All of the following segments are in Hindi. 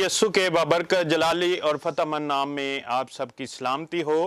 यस्सु के बाबरकत जलाली और फतेहमंद नाम में आप सबकी सलामती हो।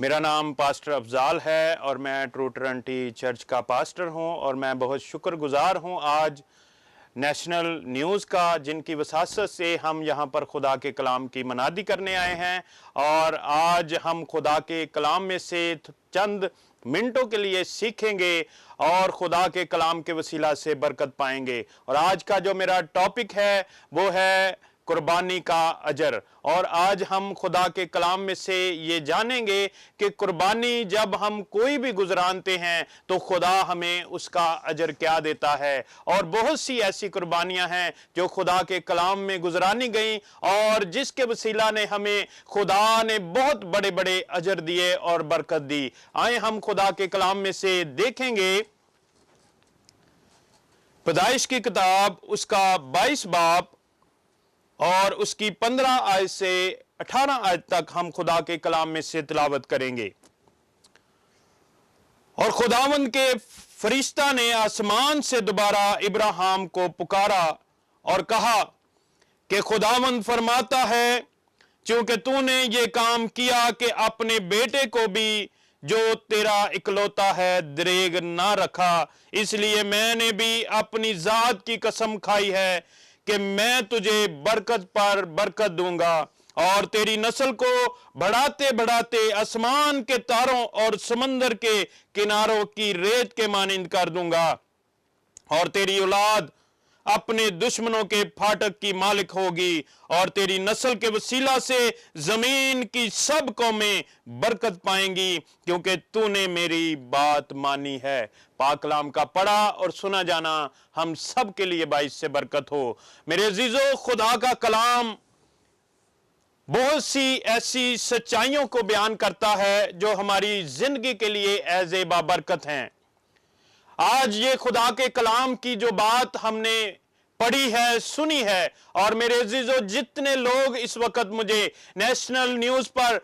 मेरा नाम पास्टर अफजाल है और मैं ट्रू ट्रिनिटी चर्च का पास्टर हूं और मैं बहुत शुक्रगुजार हूं आज नेशनल न्यूज़ का, जिनकी वसासत से हम यहां पर खुदा के कलाम की मनादी करने आए हैं। और आज हम खुदा के कलाम में से चंद मिनटों के लिए सीखेंगे और खुदा के कलाम के वसीला से बरकत पाएंगे। और आज का जो मेरा टॉपिक है वो है कुर्बानी का अजर। और आज हम खुदा के कलाम में से ये जानेंगे कि कुर्बानी जब हम कोई भी गुजरानते हैं तो खुदा हमें उसका अजर क्या देता है। और बहुत सी ऐसी कुर्बानियां हैं जो खुदा के कलाम में गुजरानी गई और जिसके वसीला ने हमें खुदा ने बहुत बड़े बड़े अजर दिए और बरकत दी। आए हम खुदा के कलाम में से देखेंगे पैदाइश की किताब उसका 22 बाब और उसकी 15 आयत से 18 आयत तक हम खुदा के कलाम में से तिलावत करेंगे। और खुदावंद के फरिश्ता ने आसमान से दोबारा इब्राहिम को पुकारा और कहा कि खुदावंद फरमाता है, क्योंकि तूने ये काम किया कि अपने बेटे को भी जो तेरा इकलौता है दरेग ना रखा, इसलिए मैंने भी अपनी जात की कसम खाई है कि मैं तुझे बरकत पर बरकत दूंगा और तेरी नस्ल को बढ़ाते बढ़ाते आसमान के तारों और समंदर के किनारों की रेत के मानिंद कर दूंगा। और तेरी औलाद अपने दुश्मनों के फाटक की मालिक होगी और तेरी नस्ल के वसीला से जमीन की सब कौमें बरकत पाएंगी, क्योंकि तूने मेरी बात मानी है। पाक कलाम का पढ़ा और सुना जाना हम सब के लिए बाइस से बरकत हो। मेरे अजीजों, खुदा का कलाम बहुत सी ऐसी सच्चाइयों को बयान करता है जो हमारी जिंदगी के लिए एज ए बाबरकत हैं। आज ये खुदा के कलाम की जो बात हमने पढ़ी है, सुनी है, और मेरे अजीजों जितने लोग इस वक्त मुझे नेशनल न्यूज़ पर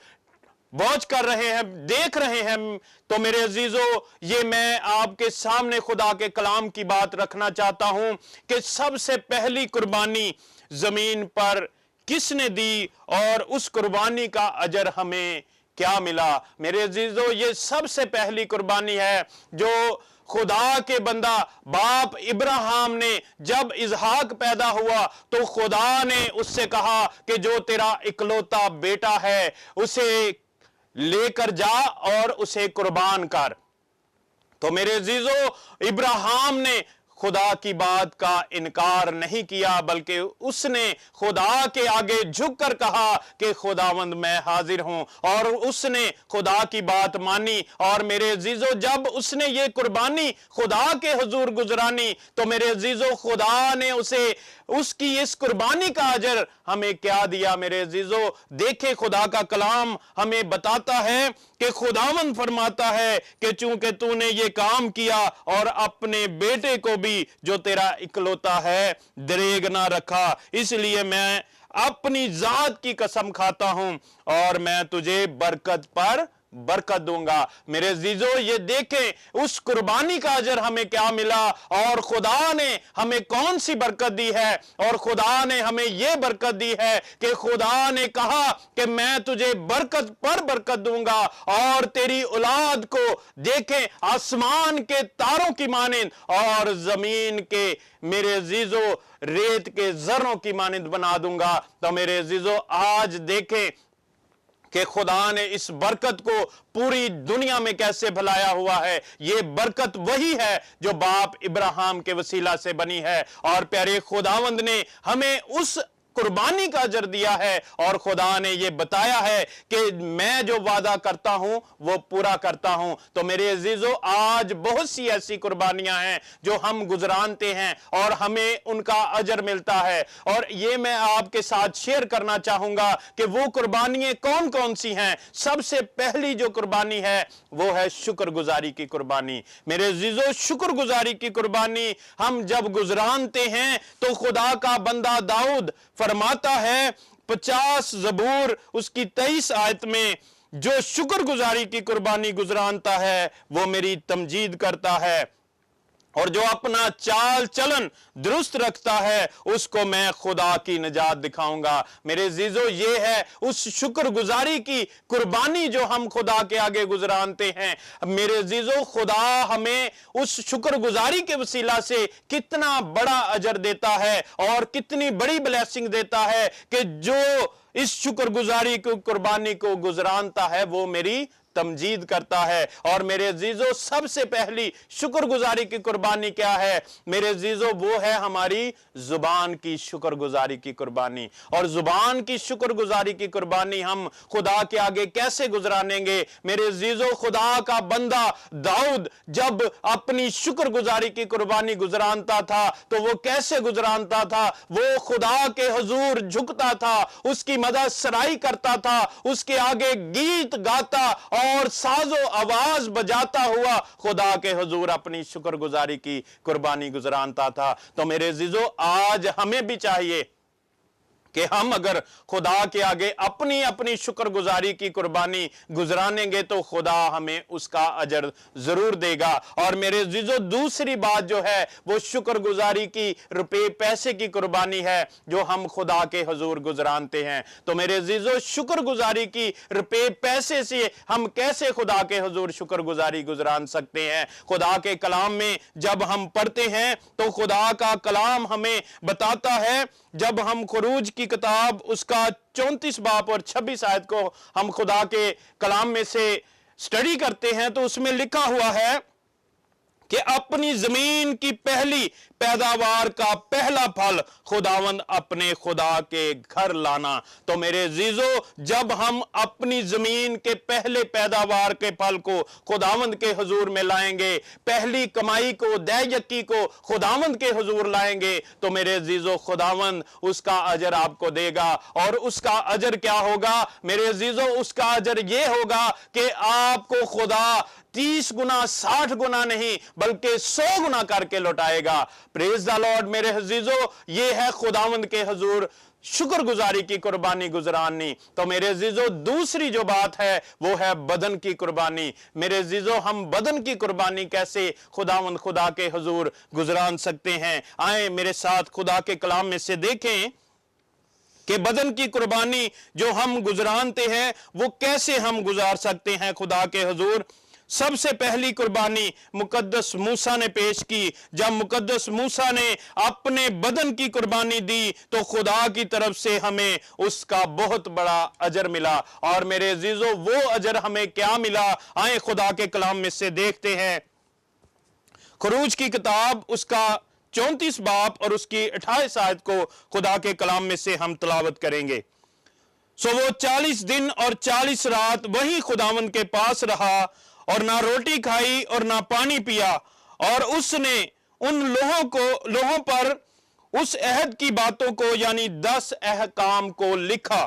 वॉच कर रहे हैं, देख रहे हैं, तो मेरे अजीजों ये मैं आपके सामने खुदा के कलाम की बात रखना चाहता हूं कि सबसे पहली कुर्बानी जमीन पर किसने दी और उस कुर्बानी का अजर हमें क्या मिला। मेरे अजीजों ये सबसे पहली कुर्बानी है जो खुदा के बंदा बाप इब्राहिम ने जब इसहाक पैदा हुआ तो खुदा ने उससे कहा कि जो तेरा इकलौता बेटा है उसे लेकर जा और उसे कुर्बान कर। तो मेरे अजीजों इब्राहिम ने खुदा की बात का इनकार नहीं किया, बल्कि उसने खुदा के आगे झुककर कहा कि खुदावंद मैं हाजिर हूं, और उसने खुदा की बात मानी। और मेरे अजीजों जब उसने ये कुर्बानी खुदा के हुजूर गुजरानी तो मेरे अजीजों खुदा ने उसे उसकी इस कुर्बानी का अजर हमें क्या दिया। मेरे अजीजों देखे खुदा का कलाम हमें बताता है कि खुदावंद फरमाता है कि चूंकि तूने ये काम किया और अपने बेटे को भी जो तेरा इकलौता है दरेग ना रखा, इसलिए मैं अपनी जात की कसम खाता हूं और मैं तुझे बरकत पर बरकत दूंगा। मेरे अजीजों ये देखें उस कुर्बानी का अजर हमें क्या मिला और खुदा ने हमें कौन सी बरकत दी है। और खुदा ने हमें यह बरकत दी है कि खुदा ने कहा कि मैं तुझे बरकत पर बरकत दूंगा और तेरी औलाद को देखें आसमान के तारों की मानिंद और जमीन के मेरे अजीजों रेत के जर्रों की मानिंद बना दूंगा। तो मेरे अजीजों आज देखें कि खुदा ने इस बरकत को पूरी दुनिया में कैसे फैलाया हुआ है। ये बरकत वही है जो बाप इब्राहिम के वसीला से बनी है। और प्यारे खुदावंद ने हमें उस कुर्बानी का अजर दिया है और खुदा ने यह बताया है कि मैं जो वादा करता हूं वो पूरा करता हूं। तो मेरे अजीजों आज बहुत सी ऐसी कुर्बानियां हैं जो हम गुजरानते हैं और हमें उनका अजर मिलता है। और ये मैं आपके साथ शेयर करना चाहूंगा कि वो कुर्बानियां कौन कौन सी हैं। सबसे पहली जो कुर्बानी है वो है शुक्रगुजारी की कुर्बानी। मेरे अजीजों शुक्रगुजारी की कुर्बानी हम जब गुजरानते हैं तो खुदा का बंदा दाऊद फरमाता है 50 ज़बूर उसकी 23 आयत में, जो शुक्रगुजारी की कुर्बानी गुजरानता है वो मेरी तमजीद करता है और जो अपना चाल चलन दुरुस्त रखता है उसको मैं खुदा की निजात दिखाऊंगा। मेरे अजीजों, ये है उस शुक्रगुजारी की कुर्बानी जो हम खुदा के आगे गुजरानते हैं। मेरे अजीजों, खुदा हमें उस शुक्रगुजारी के वसीला से कितना बड़ा अजर देता है और कितनी बड़ी ब्लेसिंग देता है कि जो इस शुक्रगुजारी की कुर्बानी को गुजरानता है वो मेरी तमजीद करता है। और मेरे अजीजों, सबसे पहली शुक्रगुजारी की कुर्बानी क्या है मेरे अजीजों? वो है हमारी जुबान की शुक्रगुजारी की कुर्बानी। और जुबान की शुक्रगुजारी की कुर्बानी हम खुदा के आगे कैसे गुजरानेंगे मेरे अजीजों? खुदा का बंदा दाऊद जब अपनी शुक्रगुजारी की कुर्बानी गुजरानता था तो वो कैसे गुजरानता था? वो खुदा के हुजूर झुकता था, उसकी मदद सराई करता था, उसके आगे गीत गाता और साजो आवाज बजाता हुआ खुदा के हुजूर अपनी शुक्रगुजारी की कुर्बानी गुजरानता था। तो मेरे अजीजों, आज हमें भी चाहिए कि हम अगर खुदा के आगे अपनी अपनी शुक्रगुजारी की कुर्बानी गुजरानेंगे तो खुदा हमें उसका अजर जरूर देगा। और मेरे अजीजों, दूसरी बात जो है वो शुक्रगुजारी की रुपए पैसे की कुर्बानी है जो हम खुदा के हुजूर गुजरानते हैं। तो मेरे अजीजों, शुक्रगुजारी की रुपए पैसे से हम कैसे खुदा के हुजूर शुक्रगुजारी गुजरान सकते हैं? खुदा के कलाम में जब हम पढ़ते हैं तो खुदा का कलाम हमें बताता है, जब हम खुरूज की किताब उसका 34 बाब और 26 आयत को हम खुदा के कलाम में से स्टडी करते हैं तो उसमें लिखा हुआ है कि अपनी जमीन की पहली पैदावार का पहला फल खुदावंद अपने खुदा के घर लाना। तो मेरे अजीजों, जब हम अपनी जमीन के पहले पैदावार के फल को खुदावंद के हुजूर में लाएंगे, पहली कमाई को दैयकी को खुदावंद के हुजूर लाएंगे, तो मेरे अजीजों, खुदावंद उसका अजर आपको देगा। और उसका अजर क्या होगा मेरे अजीजों? उसका अजर यह होगा कि आपको खुदा 30 गुना 60 गुना नहीं बल्कि 100 गुना करके लौटाएगा। Praise the Lord. मेरे अजीजों, ये है खुदावंद के हुजूर शुक्रगुजारी की कुर्बानी गुजरानी। तो मेरे अजीजों, दूसरी जो बात है वो है बदन की कुर्बानी। मेरे अजीजों, हम बदन की कुर्बानी कैसे खुदावंद खुदा के हुजूर गुजरान सकते हैं? आए मेरे साथ खुदा के कलाम में से देखें कि बदन की कुर्बानी जो हम गुजरानते हैं वो कैसे हम गुजार सकते हैं खुदा के हुजूर। सबसे पहली कुर्बानी मुकद्दस मूसा ने पेश की। जब मुकद्दस मूसा ने अपने बदन की कुर्बानी दी तो खुदा की तरफ से हमें उसका बहुत बड़ा अजर मिला। और मेरे अजीजों, वो अजर हमें क्या मिला? आए खुदा के कलाम में से देखते हैं। खुरूज की किताब उसका 34 बाब और उसकी 28 आयत को खुदा के कलाम में से हम तलावत करेंगे। सो वो 40 दिन और 40 रात वही खुदावंद के पास रहा और ना रोटी खाई और ना पानी पिया। और उसने उन लोगों पर उस अहद की बातों को यानी 10 अहकाम को लिखा।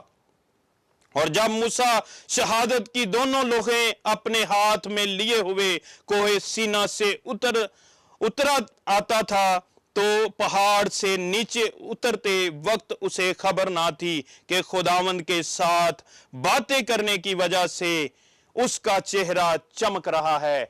और जब मूसा शहादत की दोनों लोहें अपने हाथ में लिए हुए कोहे सीना से उतरा आता था तो पहाड़ से नीचे उतरते वक्त उसे खबर ना थी कि खुदावंद के साथ बातें करने की वजह से उसका चेहरा चमक रहा है।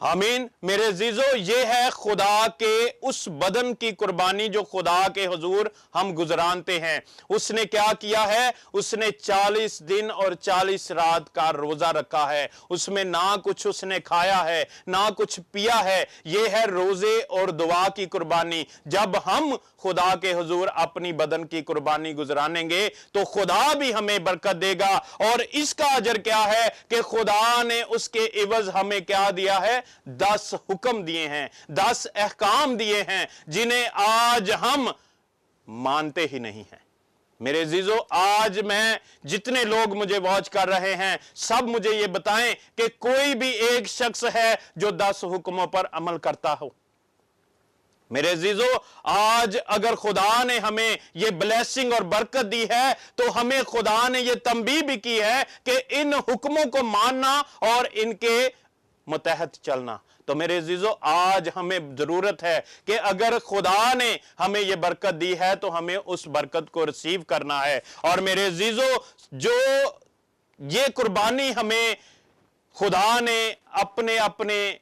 आमीन। मेरे अजीजों, ये है खुदा के उस बदन की कुर्बानी जो खुदा के हुजूर हम गुजरानते हैं। उसने क्या किया है? उसने 40 दिन और 40 रात का रोजा रखा है। उसमें ना कुछ उसने खाया है ना कुछ पिया है। ये है रोजे और दुआ की कुर्बानी। जब हम खुदा के हुजूर अपनी बदन की कुर्बानी गुजरानेंगे तो खुदा भी हमें बरकत देगा। और इसका अजर क्या है कि खुदा ने उसके इवज हमें क्या दिया है? 10 हुक्म दिए हैं, 10 अहकाम दिए हैं जिन्हें आज हम मानते ही नहीं हैं। मेरे अजीजों, आज मैं जितने लोग मुझे वॉच कर रहे हैं सब मुझे यह बताएं कि कोई भी एक शख्स है जो 10 हुक्मों पर अमल करता हो। मेरे अजीजों, आज अगर खुदा ने हमें यह ब्लेसिंग और बरकत दी है तो हमें खुदा ने यह तंबीह भी की है कि इन हुक्मों को मानना और इनके मुतहत चलना। तो मेरे अजीजों, आज हमें जरूरत है कि अगर खुदा ने हमें यह बरकत दी है तो हमें उस बरकत को रिसीव करना है। और मेरे अजीजों, जो ये कुर्बानी हमें खुदा ने अपने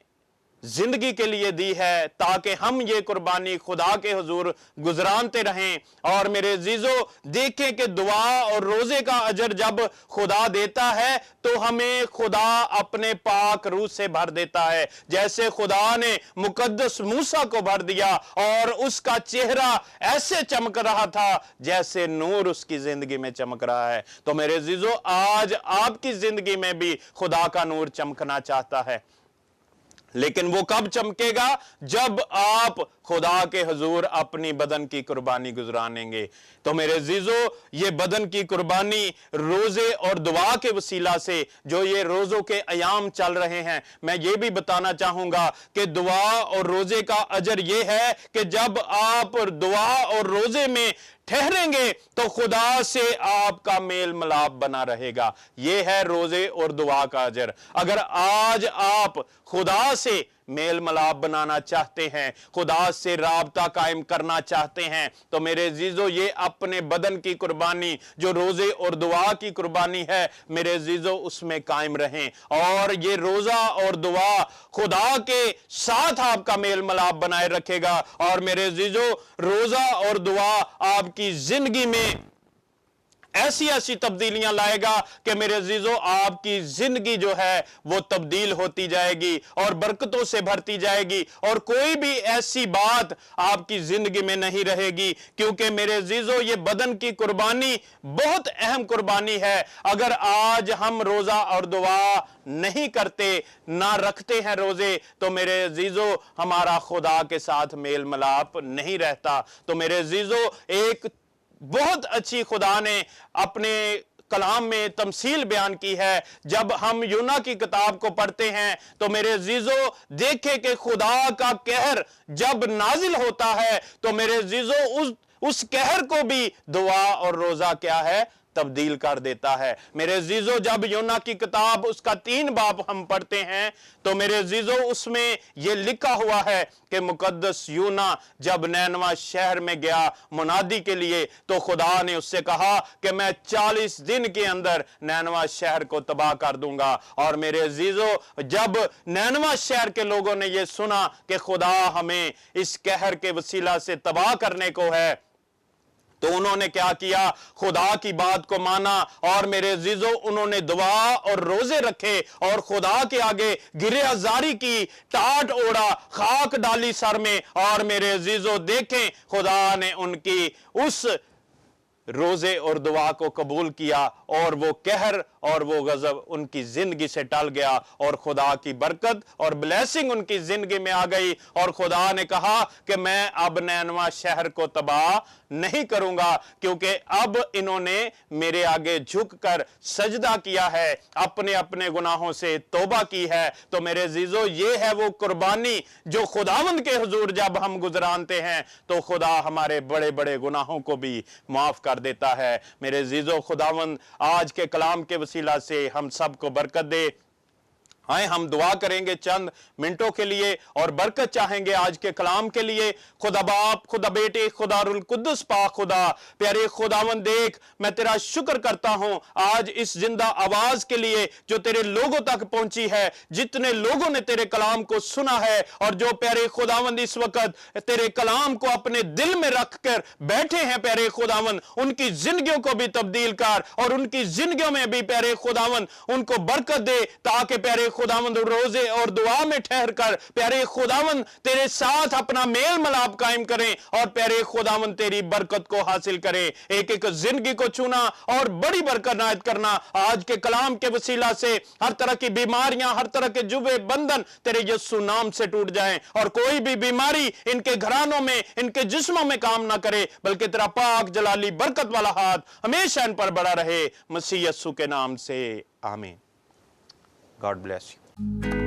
जिंदगी के लिए दी है, ताकि हम ये कुर्बानी खुदा के हुजूर गुजरानते रहें। और मेरे अजीजों, देखें कि दुआ और रोजे का अजर जब खुदा देता है तो हमें खुदा अपने पाक रूह से भर देता है। जैसे खुदा ने मुकद्दस मूसा को भर दिया और उसका चेहरा ऐसे चमक रहा था जैसे नूर उसकी जिंदगी में चमक रहा है। तो मेरे अजीजों, आज आपकी जिंदगी में भी खुदा का नूर चमकना चाहता है, लेकिन वो कब चमकेगा? जब आप खुदा के हुजूर अपनी बदन की कुर्बानी गुजरानेंगे। तो मेरे अजीजों, ये बदन की कुर्बानी रोजे और दुआ के वसीला से, जो ये रोजों के अयाम चल रहे हैं, मैं ये भी बताना चाहूंगा कि दुआ और रोजे का अजर ये है कि जब आप दुआ और रोजे में ठहरेंगे तो खुदा से आपका मेल मिलाप बना रहेगा। यह है रोजे और दुआ का अजर। अगर आज आप खुदा से मेल मिलाप बनाना चाहते हैं, खुदा से राबता कायम करना चाहते हैं, तो मेरे अजीजों, ये अपने बदन की कुर्बानी जो रोजे और दुआ की कुर्बानी है, मेरे अजीजों, उसमें कायम रहें। और ये रोजा और दुआ खुदा के साथ आपका मेल मिलाप बनाए रखेगा। और मेरे अजीजों, रोजा और दुआ आपकी जिंदगी में ऐसी ऐसी तब्दीलियां लाएगा कि मेरे अजीजों, आपकी जिंदगी जो है वो तब्दील होती जाएगी और बरकतों से भरती जाएगी, और कोई भी ऐसी बात आपकी जिंदगी में नहीं रहेगी। क्योंकि मेरे अजीजों, ये बदन की कुर्बानी बहुत अहम कुर्बानी है। अगर आज हम रोजा और दुआ नहीं करते, ना रखते हैं रोजे, तो मेरे अजीजों, हमारा खुदा के साथ मेल मिलाप नहीं रहता। तो मेरे अजीजों, एक बहुत अच्छी खुदा ने अपने कलाम में तमसील बयान की है। जब हम यूना की किताब को पढ़ते हैं तो मेरे अजीजों, देखें कि खुदा का कहर जब नाजिल होता है तो मेरे अजीजों, उस कहर को भी दुआ और रोजा क्या है? तब्दील कर देता है। मेरे अजीजों, जब यूना की किताब उसका 3 बाब हम पढ़ते हैं तो मेरे अजीजों, उसमें यह लिखा हुआ है कि मुकद्दस यूना जब नैनवा शहर में गया मुनादी के लिए, तो खुदा ने उससे कहा कि मैं 40 दिन के अंदर नैनवा शहर को तबाह कर दूंगा। और मेरे अजीजों, जब नैनवा शहर के लोगों ने यह सुना कि खुदा हमें इस कहर के वसीला से तबाह करने को है, तो उन्होंने क्या किया? खुदा की बात को माना। और मेरे अजीजों, उन्होंने दुआ और रोजे रखे और खुदा के आगे गिरे आजारी की, टाट ओढ़ा, खाक डाली सर में। और मेरे अजीजों, देखें, खुदा ने उनकी उस रोजे और दुआ को कबूल किया और वो कहर और वो गजब उनकी जिंदगी से टल गया और खुदा की बरकत और ब्लेसिंग उनकी जिंदगी में आ गई। और खुदा ने कहा कि मैं अब नैनवा शहर को तबाह नहीं करूंगा, क्योंकि अब इन्होंने मेरे आगे झुककर सजदा किया है, अपने अपने गुनाहों से तौबा की है। तो मेरे अजीजों, ये है वो कुर्बानी जो खुदावंद के हुजूर जब हम गुजरानते हैं तो खुदा हमारे बड़े बड़े गुनाहों को भी माफ कर देता है। मेरे अजीजों, खुदावंद आज के कलाम के वसीला से हम सबको बरकत दे। आए हम दुआ करेंगे चंद मिनटों के लिए और बरकत चाहेंगे आज के कलाम के लिए। खुदा बाप, खुदा बेटे, खुदा रुल कुद्दुस पाक खुदा, प्यारे खुदावन, देख मैं तेरा शुक्र करता हूं आज इस जिंदा आवाज के लिए जो तेरे लोगों तक पहुंची है, जितने लोगों ने तेरे कलाम को सुना है और जो प्यारे खुदावंद इस वक्त तेरे कलाम को अपने दिल में रखकर बैठे हैं, प्यारे खुदावंद उनकी जिंदगियों को भी तब्दील कर और उनकी जिंदगियों में भी प्यारे खुदावंद उनको बरकत दे, ताकि प्यारे खुदावंद रोजे और दुआ में ठहर कर प्यारे खुदावंद तेरे साथ अपना मेल मिलाप कायम करें और प्यारे खुदावंद तेरी बरकत को हासिल करें। एक एक जिंदगी को चुना और बड़ी बरकत नायत करना। आज के कलाम के वसीला से हर तरह की बीमारियां, हर तरह के जुबे बंधन तेरे यीशु नाम से टूट जाएं और कोई भी बीमारी इनके घरानों में, इनके जिस्मों में काम ना करे, बल्कि तेरा पाक जलाली बरकत वाला हाथ हमेशा इन पर बड़ा रहे। मसीह यीशु के नाम से आमीन। God bless you.